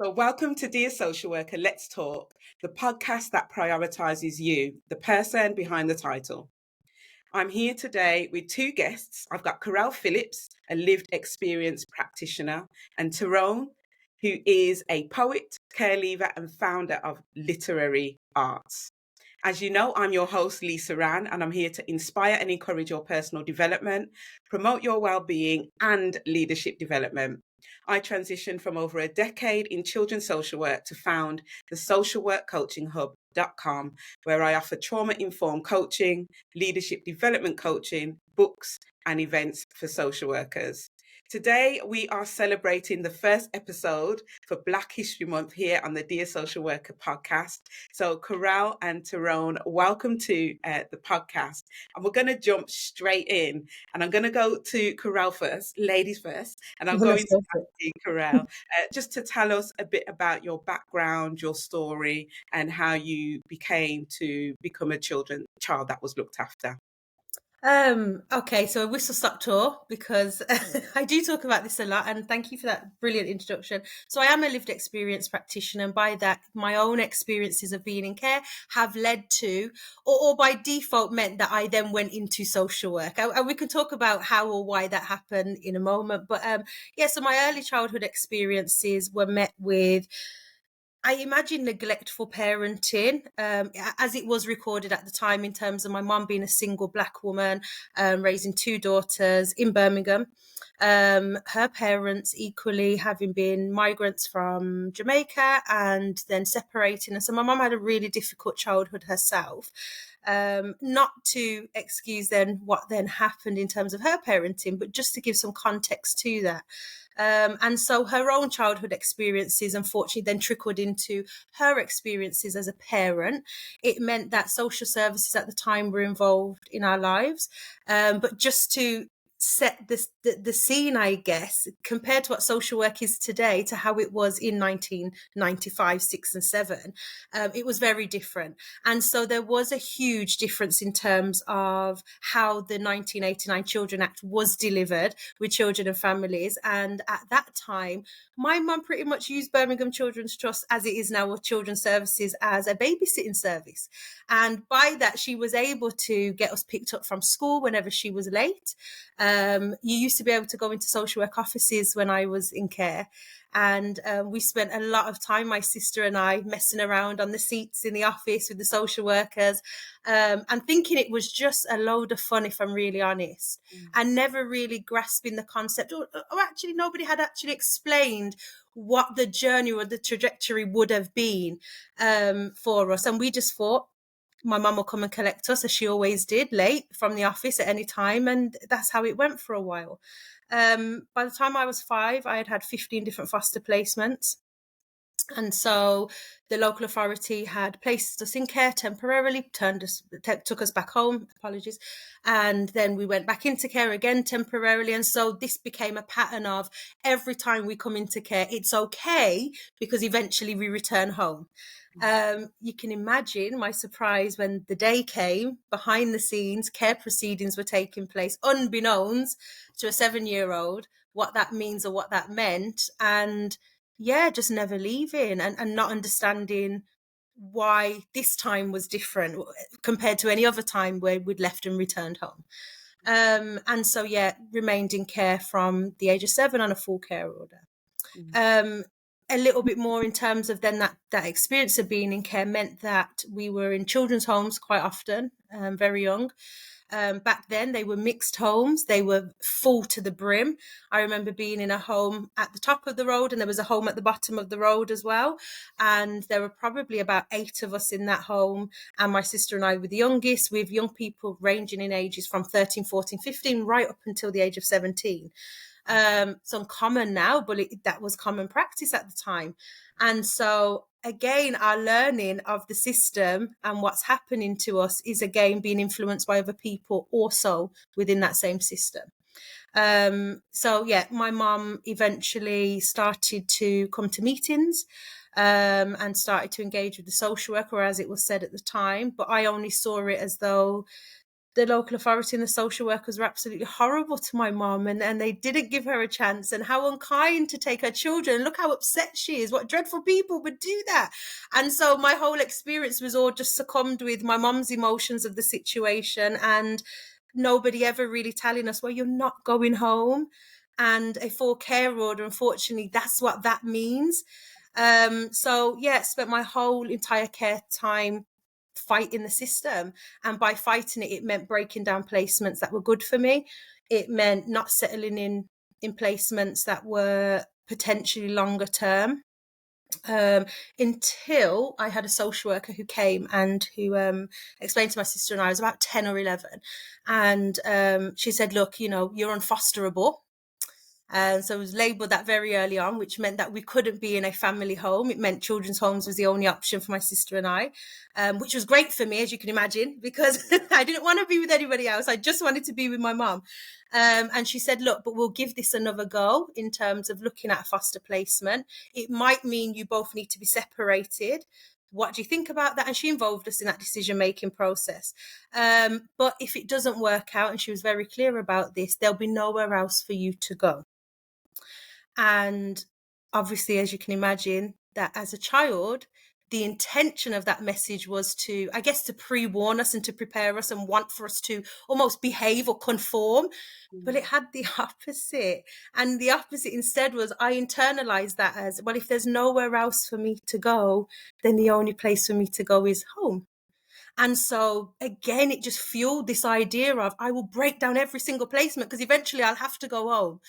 So, welcome to Dear Social Worker, Let's Talk, the podcast that prioritizes you, the person behind the title. I'm here today with two guests. I've got Karylle Phillips, a lived experience practitioner, and Ty'Rone, who is a poet, care leaver, and founder of Literary Arts. As you know, I'm your host, Lisa Rann, and I'm here to inspire and encourage your personal development, promote your well-being, and leadership development. I transitioned from over a decade in children's social work to found the socialworkcoachinghub.com, where I offer trauma-informed coaching, leadership development coaching, books, and events for social workers. Today, we are celebrating the first episode for Black History Month here on the Dear Social Worker podcast. So, Karylle and Ty'Rone, welcome to the podcast. And we're going to jump straight in. And I'm going to go to Karylle first, ladies first. And I'm going to ask you, Karylle, just to tell us a bit about your background, your story, and how you became to become a child that was looked after. Okay, so a whistle stop tour, because I do talk about this a lot, and thank you for that brilliant introduction. So I am a lived experience practitioner, and by that, my own experiences of being in care have led to, or by default meant that I then went into social work. And we can talk about how or why that happened in a moment. But so my early childhood experiences were met with, I imagine, neglectful parenting, as it was recorded at the time, in terms of my mum being a single Black woman, raising two daughters in Birmingham. Her parents equally having been migrants from Jamaica and then separating. And so my mum had a really difficult childhood herself. Not to excuse then what then happened in terms of her parenting, but just to give some context to that. And so her own childhood experiences, unfortunately, then trickled into her experiences as a parent. It meant that social services at the time were involved in our lives. But just to set the scene, I guess, compared to what social work is today to how it was in 1995, 6 and 7, it was very different. And so there was a huge difference in terms of how the 1989 Children Act was delivered with children and families. And at that time, my mum pretty much used Birmingham Children's Trust, as it is now with Children's Services, as a babysitting service. And by that, she was able to get us picked up from school whenever she was late. You used to be able to go into social work offices when I was in care. And we spent a lot of time, my sister and I, messing around on the seats in the office with the social workers, and thinking it was just a load of fun, if I'm really honest, and never really grasping the concept, or actually nobody had actually explained what the journey or the trajectory would have been for us. And we just thought, my mum will come and collect us, as she always did, late from the office at any time. And that's how it went for a while. By the time I was 5, I had 15 different foster placements. And so the local authority had placed us in care temporarily, took us back home, apologies. And then we went back into care again temporarily. And so this became a pattern of every time we come into care, it's okay, because eventually we return home. You can imagine my surprise when the day came. Behind the scenes, care proceedings were taking place, unbeknownst to a 7-year-old, what that means or what that meant. And just never leaving and not understanding why this time was different compared to any other time where we'd left and returned home. And so, remained in care from the age of 7 on a full care order. A little bit more in terms of then that experience of being in care meant that we were in children's homes quite often, very young. Back then, they were mixed homes. They were full to the brim. I remember being in a home at the top of the road, and there was a home at the bottom of the road as well. And there were probably about 8 of us in that home. And my sister and I were the youngest, with young people ranging in ages from 13, 14, 15, right up until the age of 17. It's uncommon now, but that was common practice at the time. And so again, our learning of the system and what's happening to us is again being influenced by other people also within that same system. My mom eventually started to come to meetings and started to engage with the social worker, as it was said at the time. But I only saw it as though the local authority and the social workers were absolutely horrible to my mom, and they didn't give her a chance, and how unkind to take her children. Look how upset she is. What dreadful people would do that. And so my whole experience was all just succumbed with my mom's emotions of the situation, and nobody ever really telling us, well, you're not going home. And a full care order, unfortunately, that's what that means. So yeah, spent my whole entire care time fighting the system, and by fighting it, it meant breaking down placements that were good for me. It meant not settling in placements that were potentially longer term, until I had a social worker who came and who explained to my sister and I was about 10 or 11, and she said, look, you're unfosterable. So it was labelled that very early on, which meant that we couldn't be in a family home. It meant children's homes was the only option for my sister and I, which was great for me, as you can imagine, because I didn't want to be with anybody else. I just wanted to be with my mum. And she said, look, but we'll give this another go in terms of looking at a foster placement. It might mean you both need to be separated. What do you think about that? And she involved us in that decision-making process. But if it doesn't work out, and she was very clear about this, there'll be nowhere else for you to go. And obviously, as you can imagine, that as a child, the intention of that message was to, I guess, to pre-warn us and to prepare us and want for us to almost behave or conform. But it had the opposite. And the opposite instead was, I internalized that as, well, if there's nowhere else for me to go, then the only place for me to go is home. And so again, it just fueled this idea of, I will break down every single placement because eventually I'll have to go home.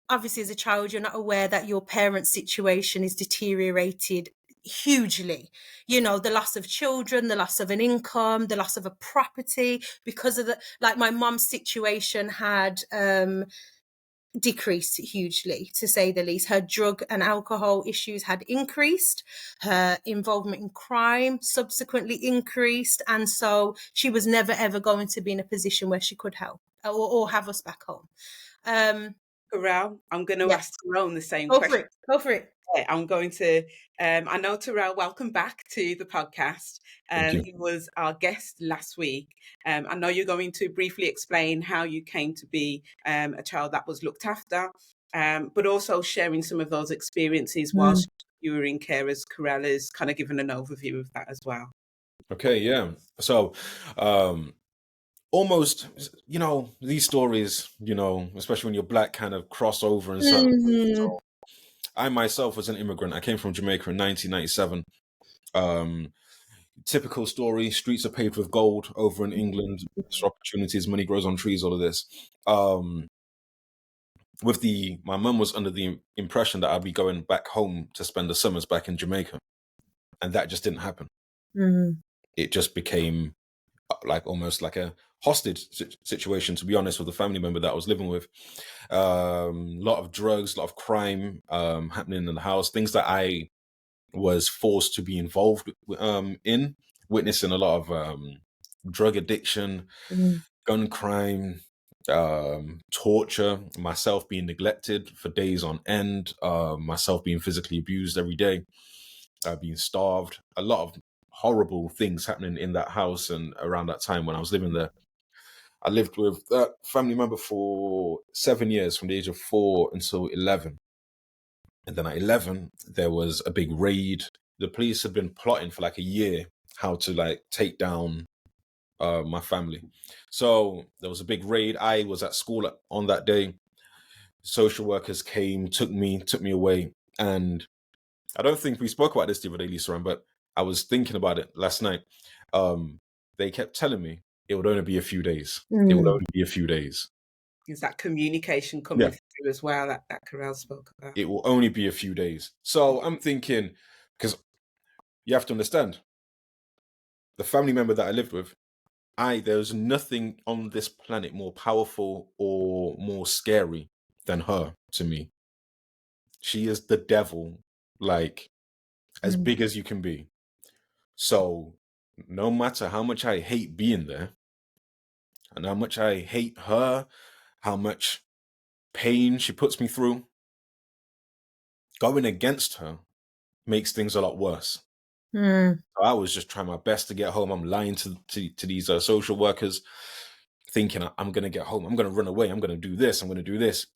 Obviously, as a child, you're not aware that your parent's situation is deteriorated hugely. The loss of children, the loss of an income, the loss of a property, because of like my mom's situation had decreased hugely, to say the least. Her drug and alcohol issues had increased. Her involvement in crime subsequently increased. And so she was never, ever going to be in a position where she could help or have us back home. Karylle, I'm going to ask Ty'Rone the same Go question. Go for it. I'm going to, I know Ty'Rone, welcome back to the podcast. He was our guest last week. I know you're going to briefly explain how you came to be a child that was looked after, but also sharing some of those experiences whilst you were in care, as Karylle has kind of given an overview of that as well. Okay, yeah. So, almost, these stories, especially when you're Black, kind of cross over in certain ways. So I myself was an immigrant. I came from Jamaica in 1997. Typical story, streets are paved with gold over in England, opportunities, money grows on trees, all of this. My mum was under the impression that I'd be going back home to spend the summers back in Jamaica. And that just didn't happen. It just became almost like a hostage situation, to be honest, with the family member that I was living with. A lot of drugs, a lot of crime happening in the house, things that I was forced to be involved in, witnessing a lot of drug addiction, gun crime, torture, myself being neglected for days on end, myself being physically abused every day, being starved, a lot of horrible things happening in that house. And around that time when I was living there, I lived with that family member for 7 years, from the age of 4 until 11. And then at 11, there was a big raid. The police had been plotting for like a year how to take down my family. So there was a big raid. I was at school on that day. Social workers came, took me away. And I don't think we spoke about this the other day, Lisa, but I was thinking about it last night. They kept telling me it would only be a few days. It would only be a few days. Is that communication coming through as well that Karylle spoke about? It will only be a few days. So I'm thinking, because you have to understand, the family member that I lived with, there's nothing on this planet more powerful or more scary than her to me. She is the devil, as big as you can be. So no matter how much I hate being there, and how much I hate her, how much pain she puts me through, going against her makes things a lot worse. Mm. So I was just trying my best to get home. I'm lying to these social workers, thinking I'm going to get home. I'm going to run away. I'm going to do this. I'm going to do this.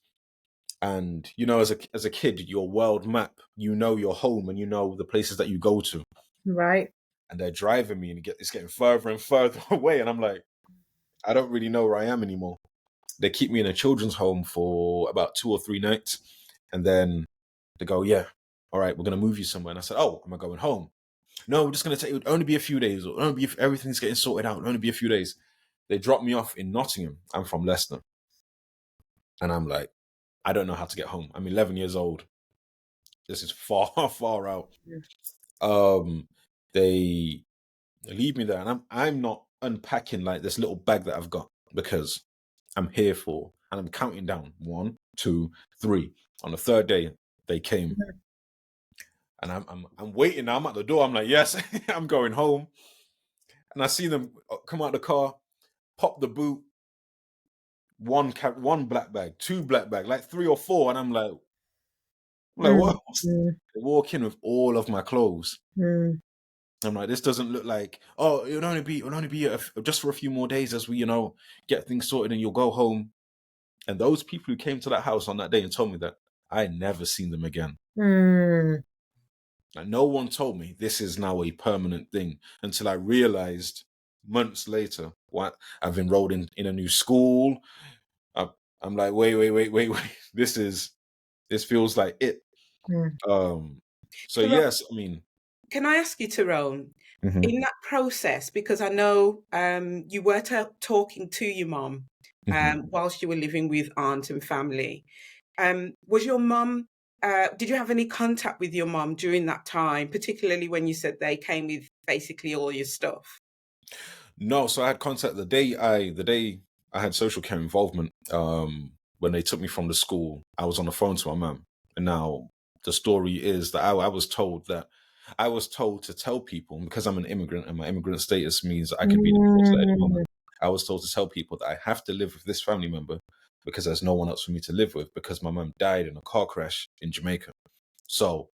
And, you know, as a kid, your world map, you know your home and you know the places that you go to. Right. And they're driving me and it's getting further and further away. And I'm like, I don't really know where I am anymore. They keep me in a children's home for about 2 or 3 nights. And then they go, yeah, all right, we're going to move you somewhere. And I said, oh, am I going home? No, we're just going to take, it would only be a few days. It'll only be if everything's getting sorted out. It'll only be a few days. They dropped me off in Nottingham. I'm from Leicester. And I'm like, I don't know how to get home. I'm 11 years old. This is far, far out. They leave me there, and I'm not unpacking like this little bag that I've got, because I'm here for, and I'm counting down 1, 2, 3. On the third day, they came, and I'm waiting. Now I'm at the door. I'm like, yes, I'm going home, and I see them come out the car, pop the boot, one black bag, 2 black bag, like 3 or 4, and I'm like what? They walk in with all of my clothes. I'm like, this doesn't look like, oh, it'll only be just for a few more days as we, you know, get things sorted and you'll go home. And those people who came to that house on that day and told me that, I never seen them again. Like, no one told me this is now a permanent thing until I realized months later what I've enrolled in a new school. I'm like, wait. This feels like it. So Ty'Rone, yes, I mean, can I ask you, Ty'Rone, in that process, because I know you were talking to your mum whilst you were living with aunt and family. Was your mum, did you have any contact with your mum during that time, particularly when you said they came with basically all your stuff? No, so I had contact the day I had social care involvement. When they took me from the school, I was on the phone to my mum. And now the story is that I was told to tell people, because I'm an immigrant and my immigrant status means that I could be deported at any moment. I was told to tell people that I have to live with this family member because there's no one else for me to live with, because my mum died in a car crash in Jamaica. So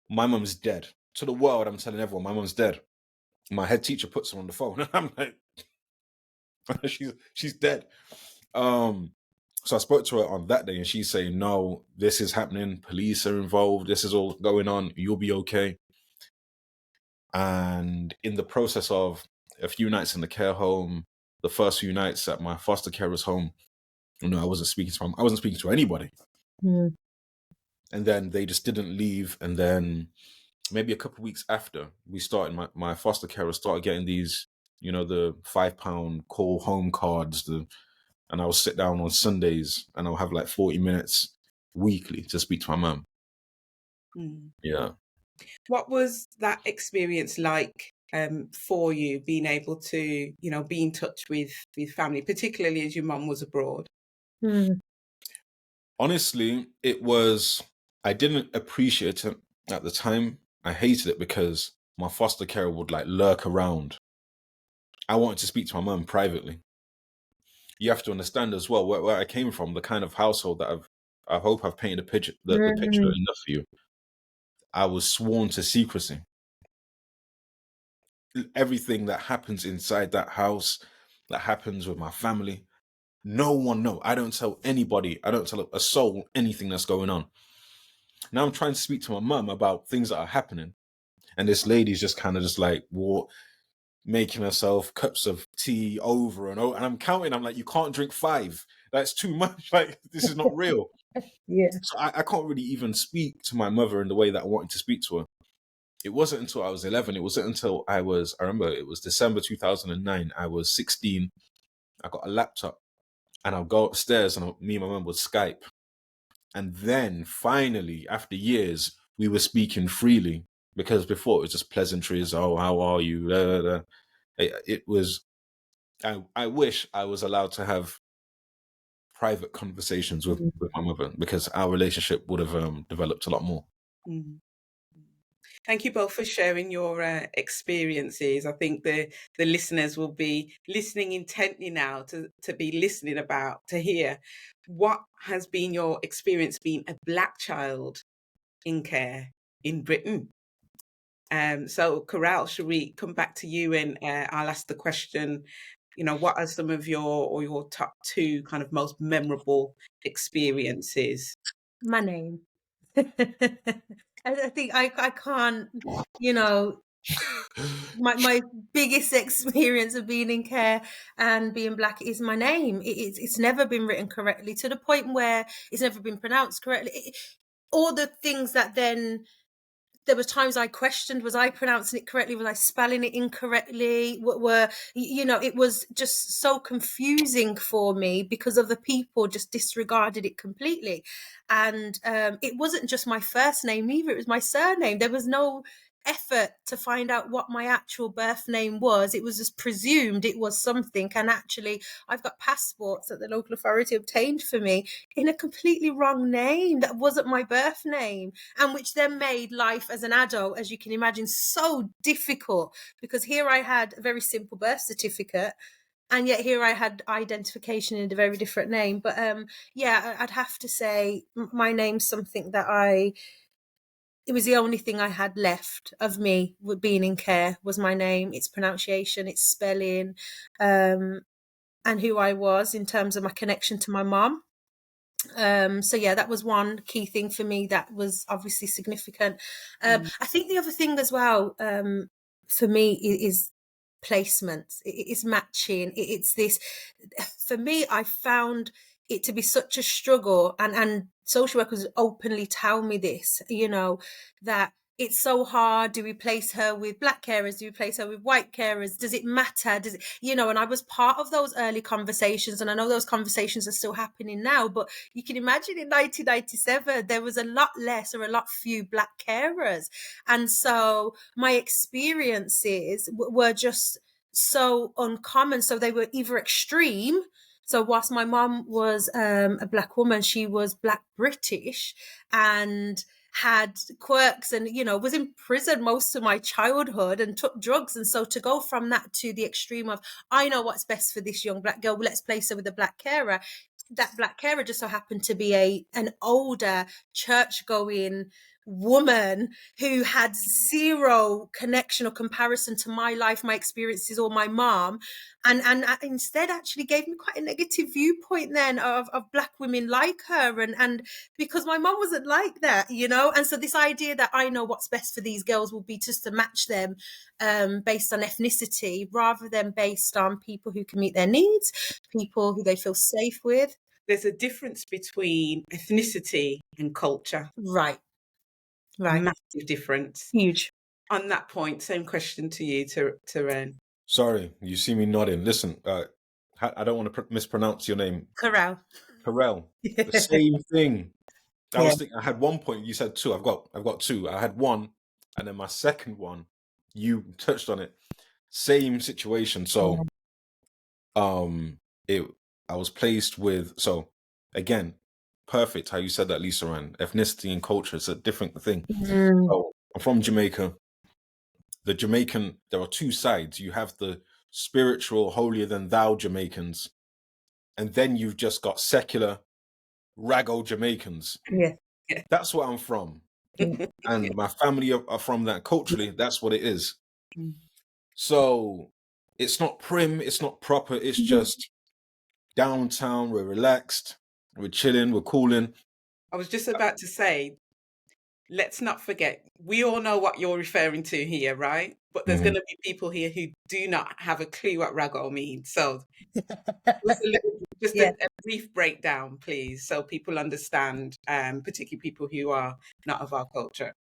my mum's dead. To the world, I'm telling everyone my mum's dead. My head teacher puts her on the phone and I'm like, she's dead. So I spoke to her on that day and she's saying, no, this is happening. Police are involved. This is all going on. You'll be okay. And in the process of a few nights in the care home, the first few nights at my foster carer's home, you know, I wasn't speaking to anybody. And then they just didn't leave. And then maybe a couple of weeks after we started, my foster carer started getting these, you know, the £5 call home cards, and I'll sit down on Sundays and I'll have like 40 minutes weekly to speak to my mum. Yeah. What was that experience like for you, being able to, you know, be in touch with family, particularly as your mum was abroad? Honestly, I didn't appreciate it at the time. I hated it because my foster carer would like lurk around. I wanted to speak to my mum privately. You have to understand as well where I came from, the kind of household that I hope I've painted the picture enough for you. I was sworn to secrecy. Everything that happens inside that house, that happens with my family, no one knows. I don't tell anybody. I don't tell a soul anything that's going on. Now I'm trying to speak to my mum about things that are happening, and this lady's just kind of just like making herself cups of tea over and over. And I'm counting. I'm like, you can't drink 5. That's too much. Like, this is not real. So I can't really even speak to my mother in the way that I wanted to speak to her. It wasn't until I was 11. It wasn't until I remember it was December 2009. I was 16. I got a laptop and I'll go upstairs and me and my mum would Skype. And then finally, after years, we were speaking freely, because before it was just pleasantries. Oh, how are you? Da, da, da. It was, I wish I was allowed to have private conversations with my mother, because our relationship would have developed a lot more. Thank you both for sharing your experiences. I think the listeners will be listening intently now to be listening to hear what has been your experience being a Black child in care in Britain. So Karylle, should we come back to you, and I'll ask the question, what are some of your top two kind of most memorable experiences? My name. I think I can't, my biggest experience of being in care and being Black is my name. It's never been written correctly, to the point where it's never been pronounced correctly. All the things that then, there were times I questioned, was I pronouncing it correctly? Was I spelling it incorrectly? It was just so confusing for me because other people just disregarded it completely. And it wasn't just my first name either, it was my surname. There was no effort to find out what my actual birth name was. It was just presumed it was something. And actually, I've got passports that the local authority obtained for me in a completely wrong name that wasn't my birth name, and which then made life as an adult, as you can imagine, so difficult, because here I had a very simple birth certificate, and yet here I had identification in a very different name. But I'd have to say my name's something that it was the only thing I had left of me with being in care, was my name, its pronunciation, its spelling, and who I was in terms of my connection to my mom. That was one key thing for me that was obviously significant. I think the other thing as well, for me, is placement. It's matching. It's this, for me, I found it to be such a struggle, and social workers openly tell me this, that it's so hard. Do we place her with Black carers? Do we place her with white carers? Does it matter? Does it, and I was part of those early conversations, and I know those conversations are still happening now, but you can imagine in 1997, there was a lot less, or a lot few Black carers. And so my experiences were just so uncommon. So they were either extreme. So whilst my mom was a Black woman, she was Black British and had quirks, and was in prison most of my childhood and took drugs. And so to go from that to the extreme of, I know what's best for this young Black girl, let's place her with a Black carer. That Black carer just so happened to be an older church going woman who had zero connection or comparison to my life, my experiences, or my mom, and instead actually gave me quite a negative viewpoint then of Black women like her, and because my mom wasn't like that, and so this idea that I know what's best for these girls will be just to match them based on ethnicity rather than based on people who can meet their needs, people who they feel safe with. There's a difference between ethnicity and culture. Right. Massive difference. Huge. On that point, same question to you, Ty'Rone. Sorry, you see me nodding. Listen, I don't want to mispronounce your name. Karylle. The same thing. I was thinking, I had 1 point. You said two. I've got two. I had one, and then my second one, you touched on it. Same situation. So, I was placed with. So, again, perfect how you said that, Lisa Ann. Ethnicity and culture is a different thing. So, I'm from Jamaica. The Jamaican, there are two sides. You have the spiritual, holier than thou Jamaicans, and then you've just got secular, raggo Jamaicans. Yeah. That's where I'm from. And my family are from that. Culturally, that's what it is. So it's not prim, it's not proper, it's just downtown, we're relaxed, we're chilling, we're cooling. I was just about to say, let's not forget, we all know what you're referring to here, right? But there's going to be people here who do not have a clue what raggo means. So just a brief breakdown, please, so people understand, particularly people who are not of our culture.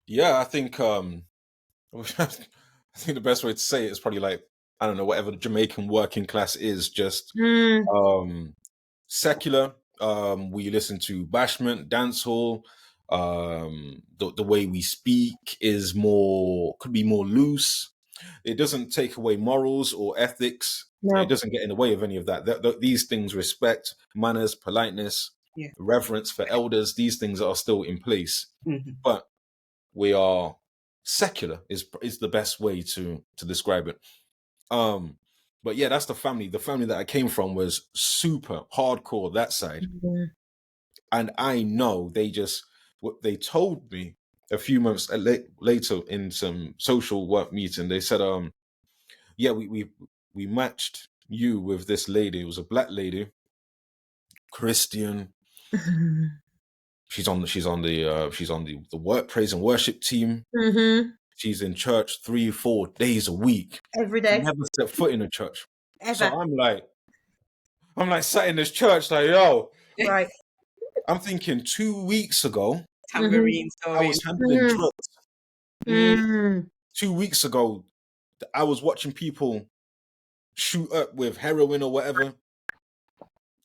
Yeah, I think the best way to say it is probably like, I don't know, whatever the Jamaican working class is, just secular. We listen to bashment, dancehall. The way we speak could be more loose. It doesn't take away morals or ethics. No. It doesn't get in the way of any of that. These things, respect, manners, politeness, reverence for elders, these things are still in place. But we are secular is the best way to describe it. But yeah, that's the family. The family that I came from was super hardcore, that side. And I know what they told me a few months later in some social work meeting, they said, yeah, we matched you with this lady. It was a black lady, Christian. She's on the work praise and worship team. She's in church 3-4 days a week. Every day. Never set foot in a church. Ever. So I'm like sat in this church like, yo, Right. I'm thinking 2 weeks ago, Tambourines I going. was handling drugs. 2 weeks ago, I was watching people shoot up with heroin or whatever,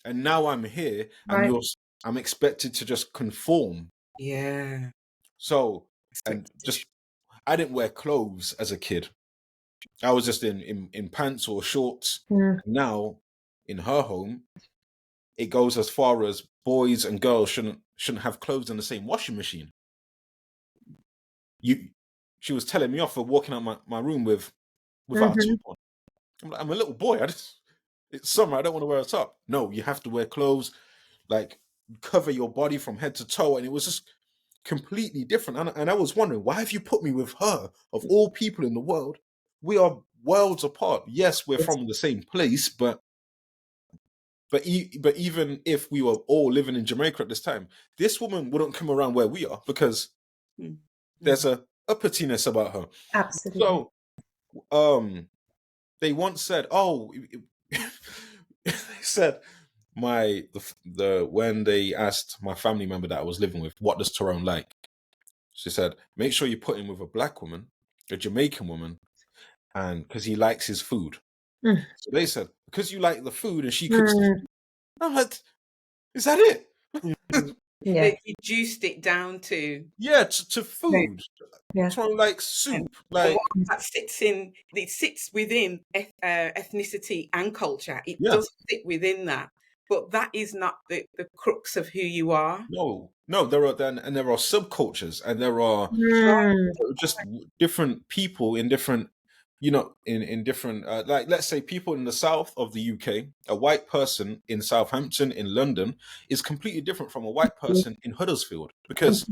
and now I'm here, and I'm expected to just conform. Yeah. So, and just I didn't wear clothes as a kid. I was just in pants or shorts. Now, in her home, it goes as far as boys and girls shouldn't have clothes in the same washing machine. She was telling me off for walking out my room without a top on. I'm a little boy. It's summer. I don't want to wear a top. No, you have to wear clothes, like cover your body from head to toe. And it was just completely different. And I was wondering, why have you put me with her of all people in the world? We are worlds apart. Yes, we're from the same place, but even if we were all living in Jamaica at this time, this woman wouldn't come around where we are because there's a uppityness about her. Absolutely. So, they once said, "Oh," they said when they asked my family member that I was living with, "What does Ty'Rone like?" She said, "Make sure you put him with a black woman, a Jamaican woman, and because he likes his food." So they said, "Because you like the food and she cooks the food." I'm like, "Is that it?" They reduced it down to to food. Ty'Rone likes soup. Like that sits within ethnicity and culture. It does sit within that, but that is not the crux of who you are. No, there are subcultures, and there are just different people in different, in different, like let's say people in the south of the UK, a white person in Southampton, in London, is completely different from a white person in Huddersfield because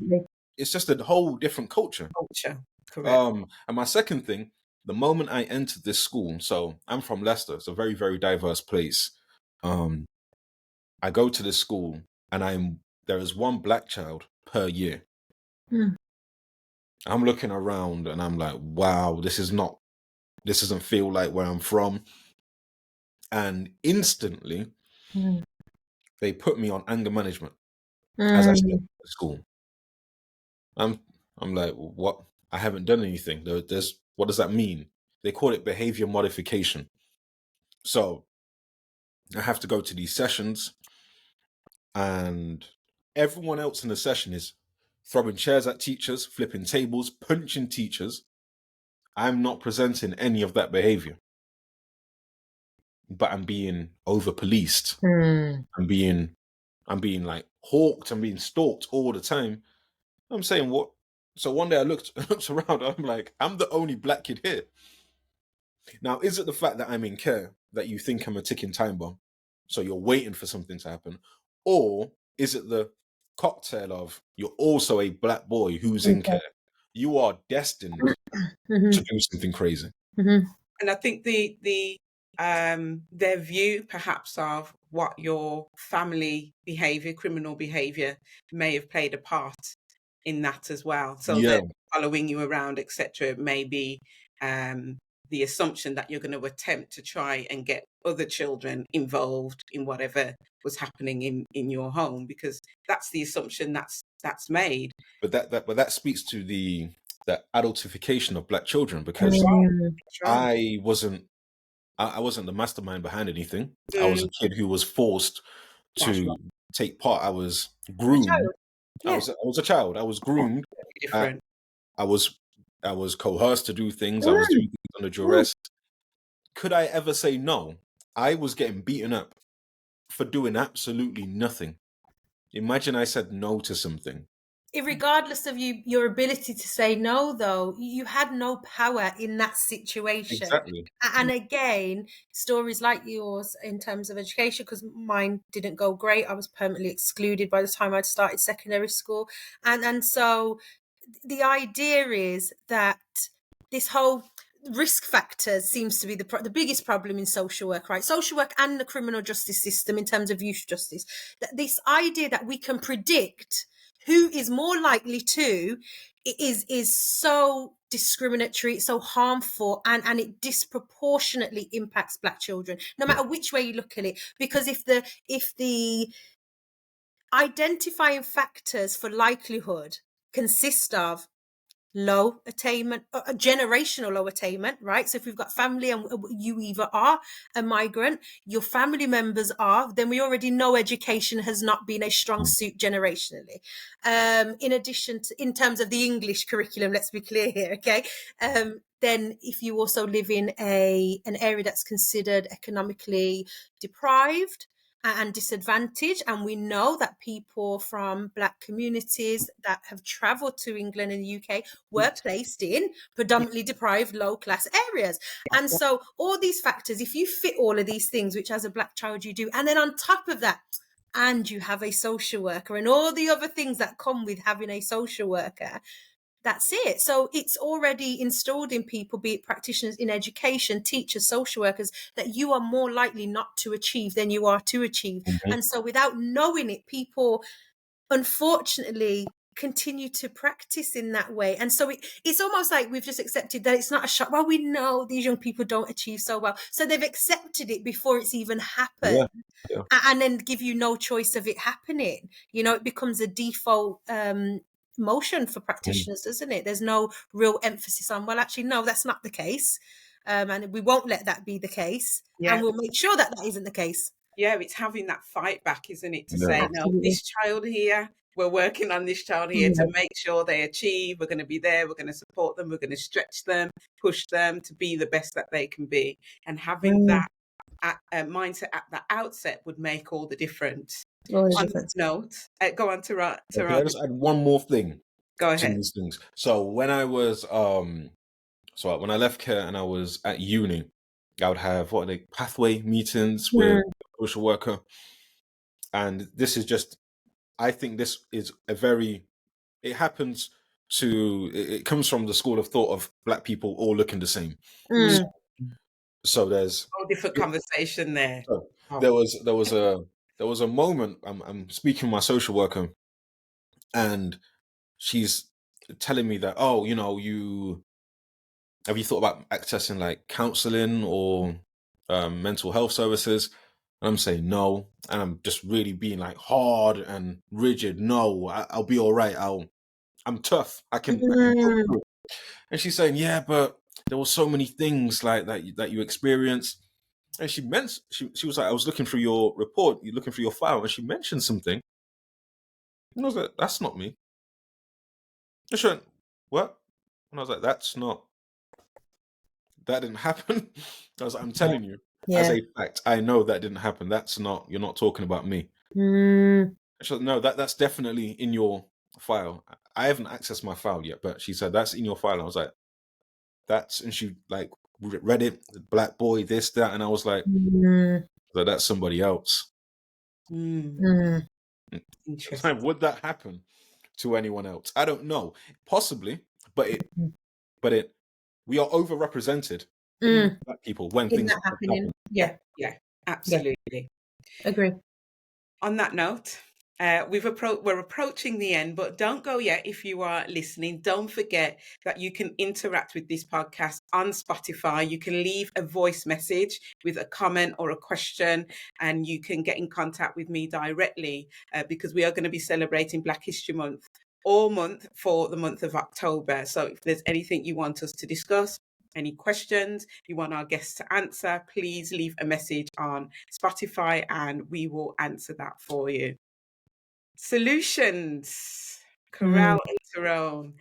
it's just a whole different culture. Correct. And my second thing, the moment I entered this school, so I'm from Leicester, it's a very, very diverse place. I go to this school, and there is one black child per year. I'm looking around and I'm like, wow, this doesn't feel like where I'm from. And instantly, they put me on anger management as I started at school. I'm like, what? I haven't done anything. What does that mean? They call it behavior modification. So I have to go to these sessions, and everyone else in the session is throwing chairs at teachers, flipping tables, punching teachers. I'm not presenting any of that behavior, but I'm being over policed. I'm being like hawked. I'm being stalked all the time. I'm saying, what? So one day I looked around. I'm like, I'm the only black kid here. Now, is it the fact that I'm in care that you think I'm a ticking time bomb? So you're waiting for something to happen? Or is it the cocktail of you're also a black boy who's in care? You are destined to do something crazy. And I think their view perhaps of what your family behavior, criminal behavior, may have played a part in that as well. So they're following you around, etc. May be the assumption that you're going to attempt to try and get other children involved in whatever was happening in your home, because that's the assumption that's made. But that speaks to the adultification of black children, because I wasn't the mastermind behind anything. I was a kid who was forced to take part. I was groomed. I was a child. I was groomed. Different. I was coerced to do things. I was doing things under duress. Could I ever say no? I was getting beaten up for doing absolutely nothing. Imagine I said no to something. Regardless of your ability to say no, though, you had no power in that situation. Exactly. And again, stories like yours in terms of education, because mine didn't go great. I was permanently excluded by the time I'd started secondary school. And so the idea is that this whole risk factors seems to be the biggest problem in social work, right? Social work and the criminal justice system in terms of youth justice. This idea that we can predict who is more likely to is so discriminatory, so harmful, and it disproportionately impacts Black children, no matter which way you look at it. Because if the identifying factors for likelihood consist of low attainment, a generational low attainment, right? So if we've got family and you either are a migrant, your family members are, then we already know education has not been a strong suit generationally. In addition to, in terms of the English curriculum, let's be clear here, okay? Then if you also live in an area that's considered economically deprived and disadvantaged, and we know that people from Black communities that have travelled to England and the UK were placed in predominantly deprived low class areas. And so all these factors, if you fit all of these things, which as a Black child you do, and then on top of that, and you have a social worker and all the other things that come with having a social worker, that's it. So it's already installed in people, be it practitioners in education, teachers, social workers, that you are more likely not to achieve than you are to achieve. Mm-hmm. And so without knowing it, people unfortunately continue to practice in that way. And so it's almost like we've just accepted that it's not a shock. Well, we know these young people don't achieve so well. So they've accepted it before it's even happened. Yeah. And then give you no choice of it happening. You know, it becomes a default motion for practitioners, doesn't it? There's no real emphasis on, well, actually, no, that's not the case. And we won't let that be the case. Yeah. And we'll make sure that that isn't the case. Yeah, it's having that fight back, isn't it? To say, no, this child here, we're working on this child here to make sure they achieve. We're going to be there. We're going to support them. We're going to stretch them, push them to be the best that they can be. And having that mindset at the outset would make all the difference. On this note, go on to Can I just add one more thing? Go ahead. To these things. So when I was, when I left care and I was at uni, I would have pathway meetings with a social worker, and this is just, I think this is it happens to, it comes from the school of thought of Black people all looking the same. So there's a different conversation there. So there was a moment, I'm speaking with my social worker, and she's telling me that, oh, you know, have you thought about accessing like counseling or mental health services? And I'm saying no, and I'm just really being like hard and rigid. No, I'll be all right. I'm tough. I can go through it. And she's saying, yeah, but there were so many things like that you experienced. And she was like, I was looking through your report, you're looking through your file, and she mentioned something. And I was like, that's not me. And she went, what? And I was like, that didn't happen. I was like, I'm telling you, as a fact, I know that didn't happen. You're not talking about me. And she said, no, that's definitely in your file. I haven't accessed my file yet, but she said, that's in your file. And I was like, and she like read it, Black boy, this, that. And I was like, that's somebody else. Interesting. Would that happen to anyone else? I don't know. Possibly, but we are overrepresented Black people when things are happening. Yeah, absolutely. Yeah. Agree. On that note, we're approaching the end, but don't go yet. If you are listening, don't forget that you can interact with this podcast on Spotify. You can leave a voice message with a comment or a question, and you can get in contact with me directly because we are going to be celebrating Black History Month all month for the month of October. So if there's anything you want us to discuss, any questions you want our guests to answer, please leave a message on Spotify and we will answer that for you. Solutions, Karylle and Ty'Rone.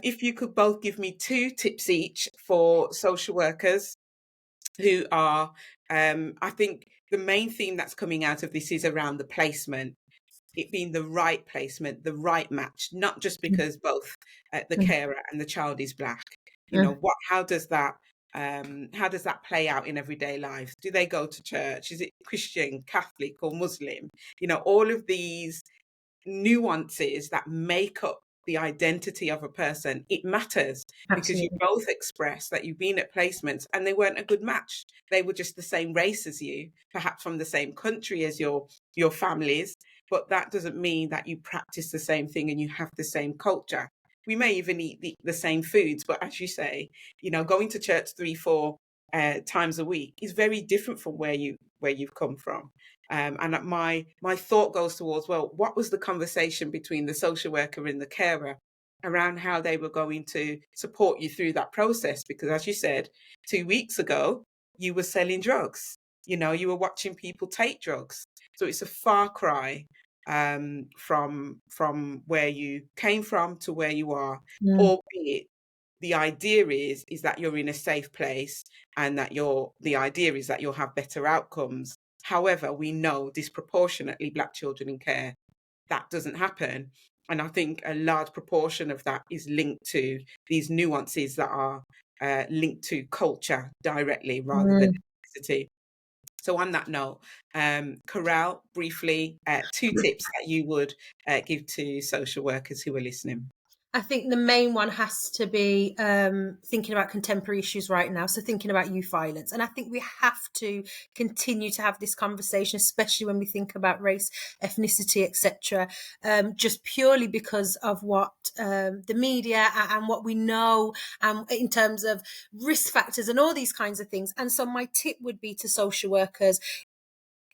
If you could both give me 2 tips each for social workers who are, I think the main theme that's coming out of this is around the placement. It being the right placement, the right match, not just because both the carer and the child is Black. You know, how does that play out in everyday life? Do they go to church? Is it Christian, Catholic, or Muslim? You know, all of these nuances that make up the identity of a person, it matters. Because you Absolutely. both express that you've been at placements and they weren't a good match. They were just the same race as you, perhaps from the same country as your families, but that doesn't mean that you practice the same thing and you have the same culture. We may even eat the same foods, but as you say, going to church 3-4 times a week is very different from where you've come from. And my thought goes towards, well, what was the conversation between the social worker and the carer around how they were going to support you through that process? Because as you said, 2 weeks ago, you were selling drugs. You were watching people take drugs. So it's a far cry from where you came from to where you are, albeit the idea is that you're in a safe place and that the idea is that you'll have better outcomes. However, we know disproportionately Black children in care, that doesn't happen. And I think a large proportion of that is linked to these nuances that are linked to culture directly rather than ethnicity. So on that note, Karylle, briefly, 2 tips that you would give to social workers who are listening. I think the main one has to be thinking about contemporary issues right now. So thinking about youth violence. And I think we have to continue to have this conversation, especially when we think about race, ethnicity, etc., just purely because of what the media and what we know in terms of risk factors and all these kinds of things. And so my tip would be to social workers,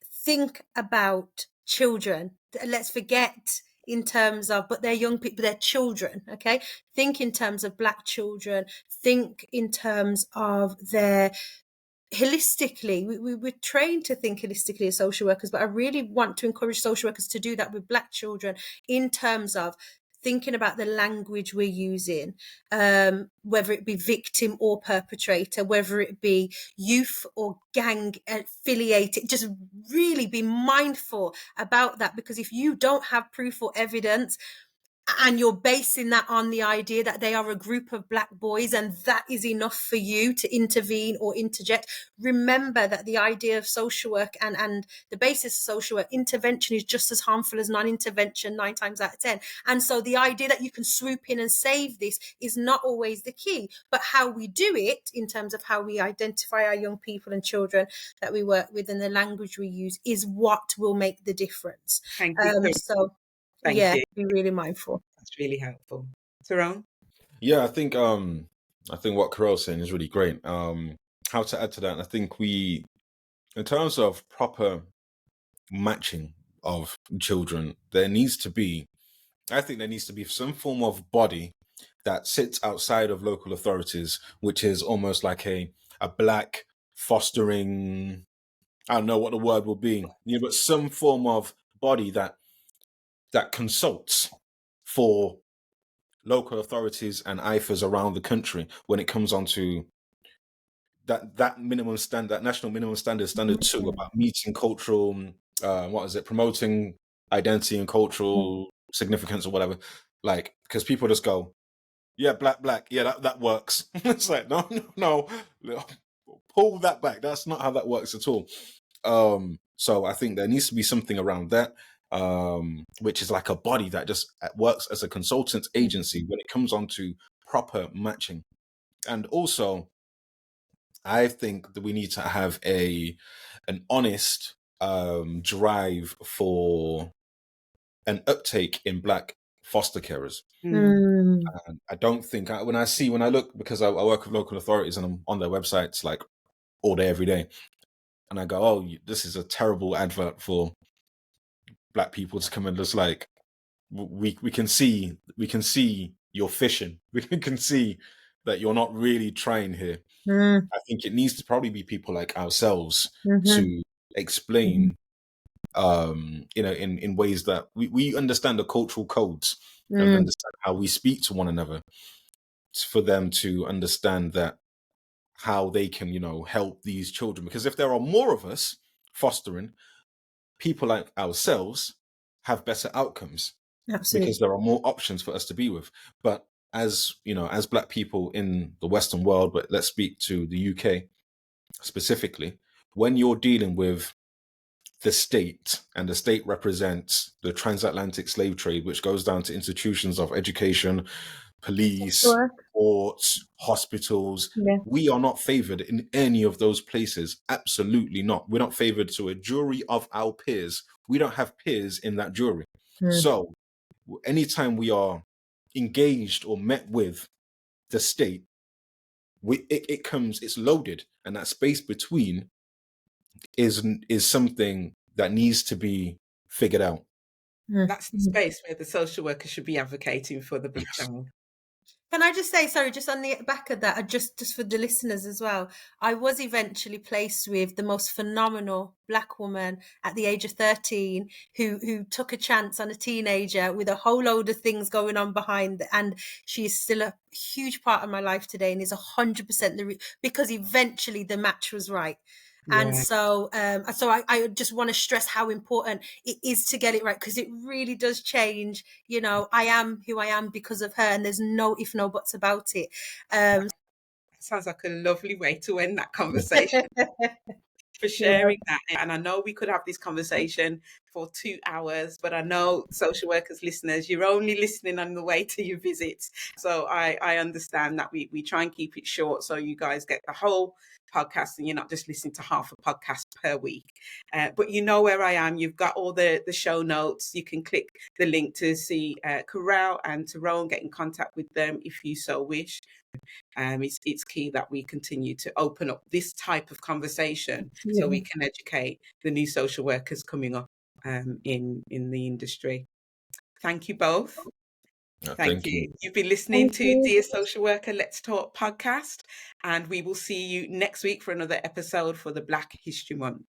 think about children. Let's forget in terms of, but they're young people, they're children, okay? Think in terms of Black children, think in terms of their holistically. We're trained to think holistically as social workers, but I really want to encourage social workers to do that with Black children in terms of thinking about the language we're using, whether it be victim or perpetrator, whether it be youth or gang affiliated, just really be mindful about that. Because if you don't have proof or evidence, and you're basing that on the idea that they are a group of Black boys and that is enough for you to intervene or interject, remember that the idea of social work and the basis of social work, intervention is just as harmful as non-intervention 9 times out of 10. And so the idea that you can swoop in and save this is not always the key, but how we do it in terms of how we identify our young people and children that we work with and the language we use is what will make the difference. Thank you. Thank you. Be really mindful. That's really helpful. Ty'Rone? Yeah, I think what Karylle's saying is really great. How to add to that, I think in terms of proper matching of children, there needs to be some form of body that sits outside of local authorities, which is almost like a Black fostering, I don't know what the word will be, but some form of body that consults for local authorities and IFAs around the country when it comes on to that minimum standard, that national minimum standard 2, about meeting cultural, promoting identity and cultural significance or whatever. Like, because people just go, yeah, black, yeah, that works. It's like, no, pull that back. That's not how that works at all. So I think there needs to be something around that, which is like a body that just works as a consultant agency when it comes on to proper matching. And also, I think that we need to have an honest drive for an uptake in Black foster carers. And I don't think when I look, because I work with local authorities and I'm on their websites like all day, every day, and I go, oh, this is a terrible advert for Black people to come and just like, we can see you're fishing. We can see that you're not really trying here. I think it needs to probably be people like ourselves to explain, in ways that we understand the cultural codes and understand how we speak to one another, for them to understand that how they can, help these children. Because if there are more of us fostering, people like ourselves have better outcomes. Absolutely. Because there are more options for us to be with. But as Black people in the Western world, but let's speak to the UK specifically, when you're dealing with the state, and the state represents the transatlantic slave trade, which goes down to institutions of education, police, courts, hospitals. Yeah. We are not favored in any of those places. Absolutely not. We're not favored to a jury of our peers. We don't have peers in that jury. So anytime we are engaged or met with the state, it's loaded, and that space between is something that needs to be figured out. That's the space where the social worker should be advocating for the Black child. Can I just say, sorry, just on the back of that, just for the listeners as well, I was eventually placed with the most phenomenal Black woman at the age of 13 who took a chance on a teenager with a whole load of things going on behind, and she's still a huge part of my life today and is 100% because eventually the match was right. Yeah. And so I just want to stress how important it is to get it right, because it really does change. You know, I am who I am because of her, and there's no if, no buts about it. Sounds like a lovely way to end that conversation. For sharing that. And I know we could have this conversation for 2 hours, but I know social workers listeners, you're only listening on the way to your visits. So I understand that we try and keep it short so you guys get the whole podcast and you're not just listening to half a podcast per week. But you know where I am. You've got all the show notes. You can click the link to see Karylle and Ty'Rone, get in contact with them if you so wish. It's key that we continue to open up this type of conversation so we can educate the new social workers coming up in the industry. Thank you both. Thank you. You've been listening to Dear Social Worker, Let's Talk podcast, and we will see you next week for another episode for the Black History Month.